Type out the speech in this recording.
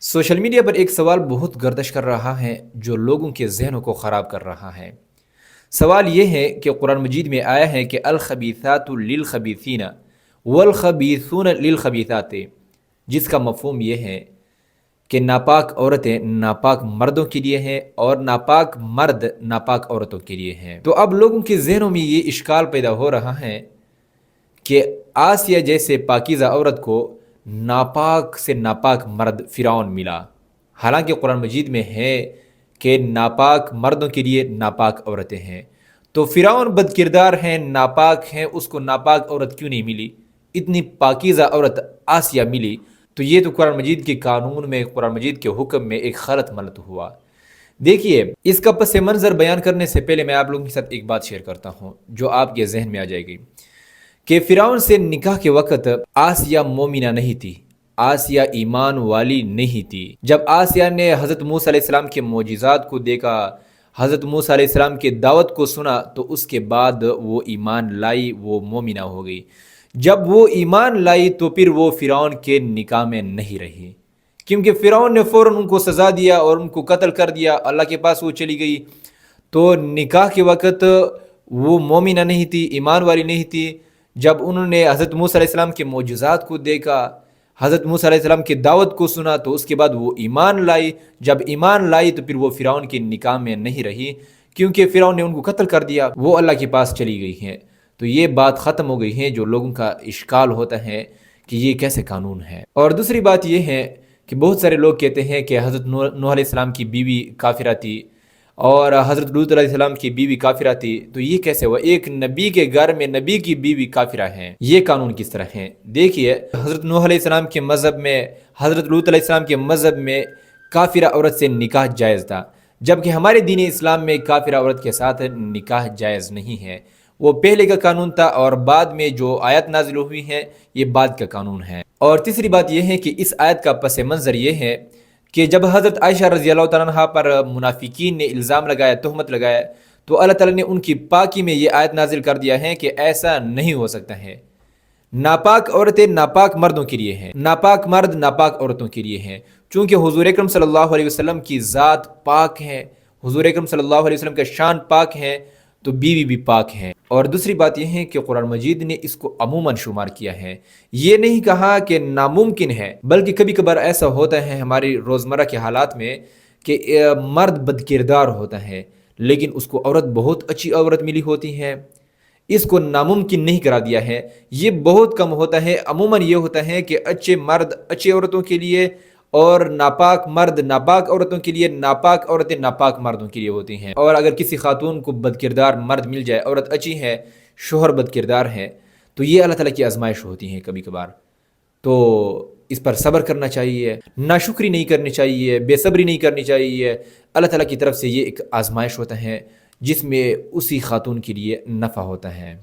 Social media پر ایک سوال بہت گردش کر رہا ہے جو لوگوں کے ذہنوں کو خراب کر رہا ہے۔ سوال یہ ہے کہ قرآن مجید میں آیا ہے کہ الخبیثات للخبیثین والخبیثون للخبیثات، جس کا مفہوم یہ ہے کہ ناپاک عورتیں ناپاک مردوں کے لیے ہیں اور ناپاک مرد ناپاک عورتوں کے لیے ہیں۔ تو اب لوگوں کے ذہنوں میں یہ اشکال پیدا ہو رہا ہے کہ آسیہ جیسے پاکیزہ عورت کو ناپاک سے ناپاک مرد فرعون ملا، حالانکہ قرآن مجید میں ہے کہ ناپاک مردوں کے لیے ناپاک عورتیں ہیں۔ تو فرعون بد کردار ہیں، ناپاک ہیں، اس کو ناپاک عورت کیوں نہیں ملی؟ اتنی پاکیزہ عورت آسیہ ملی۔ تو یہ تو قرآن مجید کے قانون میں، قرآن مجید کے حکم میں ایک غلط ملت ہوا۔ دیکھیے، اس کا پس منظر بیان کرنے سے پہلے میں آپ لوگوں کے ساتھ ایک بات شیئر کرتا ہوں جو آپ کے ذہن میں آ جائے گی کہ فرعون سے نکاح کے وقت آسیہ مومنہ نہیں تھی، آسیہ ایمان والی نہیں تھی۔ جب آسیہ نے حضرت موسیٰ علیہ السلام کے معجزات کو دیکھا، حضرت موسیٰ علیہ السلام کے دعوت کو سنا، تو اس کے بعد وہ ایمان لائی، وہ مومنہ ہو گئی۔ جب وہ ایمان لائی تو پھر وہ فرعون کے نکاح میں نہیں رہی، کیونکہ فرعون نے فوراً ان کو سزا دیا اور ان کو قتل کر دیا، اللہ کے پاس وہ چلی گئی۔ تو نکاح کے وقت وہ مومنہ نہیں تھی، ایمان والی نہیں تھی۔ جب انہوں نے حضرت موسیٰ علیہ السلام کے معجزات کو دیکھا، حضرت موسیٰ علیہ السلام کی دعوت کو سنا، تو اس کے بعد وہ ایمان لائی۔ جب ایمان لائی تو پھر وہ فرعون کے نکاح میں نہیں رہی، کیونکہ فرعون نے ان کو قتل کر دیا، وہ اللہ کے پاس چلی گئی ہیں۔ تو یہ بات ختم ہو گئی ہے جو لوگوں کا اشکال ہوتا ہے کہ یہ کیسے قانون ہے۔ اور دوسری بات یہ ہے کہ بہت سارے لوگ کہتے ہیں کہ حضرت نوح علیہ السلام کی بیوی کافرہ تھی اور حضرت لوط علیہ السلام کی بیوی کافرہ تھی۔ تو یہ کیسے ہوا؟ ایک نبی کے گھر میں نبی کی بیوی کافرہ ہیں، یہ قانون کس طرح ہے؟ دیکھیے، حضرت نوح علیہ السلام کے مذہب میں، حضرت لوط علیہ السلام کے مذہب میں کافرہ عورت سے نکاح جائز تھا، جبکہ ہمارے دین اسلام میں کافرہ عورت کے ساتھ نکاح جائز نہیں ہے۔ وہ پہلے کا قانون تھا اور بعد میں جو آیت نازل ہوئی ہے یہ بعد کا قانون ہے۔ اور تیسری بات یہ ہے کہ اس آیت کا پس منظر یہ ہے کہ جب حضرت عائشہ رضی اللہ تعالیٰ عنہ پر منافقین نے الزام لگایا، تہمت لگایا، تو اللہ تعالیٰ نے ان کی پاکی میں یہ آیت نازل کر دیا ہے کہ ایسا نہیں ہو سکتا ہے۔ ناپاک عورتیں ناپاک مردوں کے لیے ہیں، ناپاک مرد ناپاک عورتوں کے لیے ہیں، چونکہ حضور اکرم صلی اللہ علیہ وسلم کی ذات پاک ہے، حضور اکرم صلی اللہ علیہ وسلم کا شان پاک ہے، تو بیوی بھی پاک ہیں۔ اور دوسری بات یہ ہے کہ قرآن مجید نے اس کو عموماً شمار کیا ہے، یہ نہیں کہا کہ ناممکن ہے، بلکہ کبھی کبھار ایسا ہوتا ہے ہماری روزمرہ کے حالات میں کہ مرد بد کردار ہوتا ہے لیکن اس کو عورت بہت اچھی عورت ملی ہوتی ہے، اس کو ناممکن نہیں کرا دیا ہے۔ یہ بہت کم ہوتا ہے، عموماً یہ ہوتا ہے کہ اچھے مرد اچھی عورتوں کے لیے اور ناپاک مرد ناپاک عورتوں کے لیے، ناپاک عورتیں ناپاک مردوں کے لیے ہوتی ہیں۔ اور اگر کسی خاتون کو بد کردار مرد مل جائے، عورت اچھی ہے، شوہر بد کردار ہے، تو یہ اللہ تعالیٰ کی آزمائش ہوتی ہے کبھی کبھار۔ تو اس پر صبر کرنا چاہیے، ناشکری نہیں کرنی چاہیے، بے صبری نہیں کرنی چاہیے۔ اللہ تعالیٰ کی طرف سے یہ ایک آزمائش ہوتا ہے جس میں اسی خاتون کے لیے نفع ہوتا ہے۔